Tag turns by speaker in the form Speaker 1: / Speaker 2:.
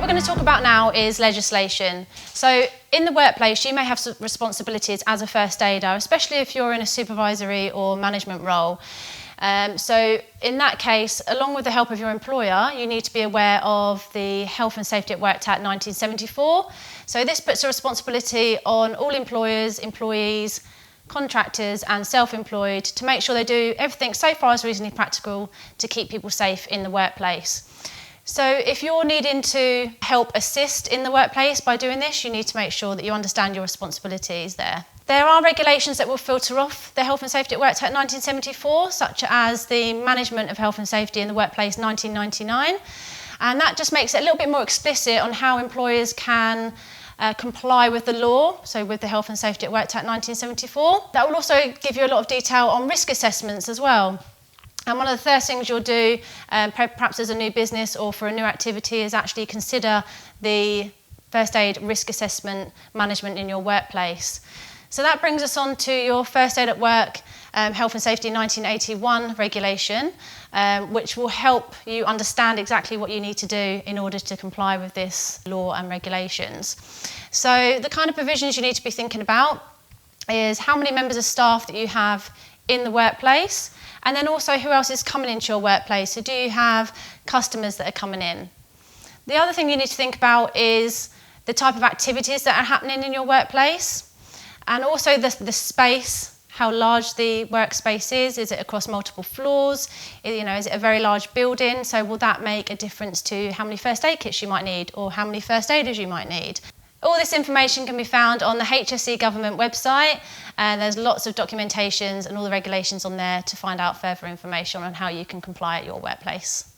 Speaker 1: we're going to talk about now is legislation. So in the workplace, you may have some responsibilities as a first aider, especially if you're in a supervisory or management role. So in that case, along with the help of your employer, you need to be aware of the Health and Safety at Work Act 1974. So this puts a responsibility on all employers, employees, contractors and self-employed to make sure they do everything so far as reasonably practical to keep people safe in the workplace. So if you're needing to help assist in the workplace by doing this, you need to make sure that you understand your responsibilities there. There are regulations that will filter off the Health and Safety at Work Act 1974, such as the Management of Health and Safety in the Workplace 1999, and that just makes it a little bit more explicit on how employers can comply with the law, so with the Health and Safety at Work Act 1974. That will also give you a lot of detail on risk assessments as well. And one of the first things you'll do, perhaps as a new business or for a new activity, is actually consider the first aid risk assessment management in your workplace. So that brings us on to your First Aid at Work Health and Safety 1981 regulation, which will help you understand exactly what you need to do in order to comply with this law and regulations. So the kind of provisions you need to be thinking about is how many members of staff that you have in the workplace, and then also who else is coming into your workplace. So do you have customers that are coming in? The other thing you need to think about is the type of activities that are happening in your workplace, and also the space, how large the workspace is. Is it across multiple floors? Is it a very large building? So will that make a difference to how many first aid kits you might need or how many first aiders you might need? All this information can be found on the HSE government website, and there's lots of documentations and all the regulations on there to find out further information on how you can comply at your workplace.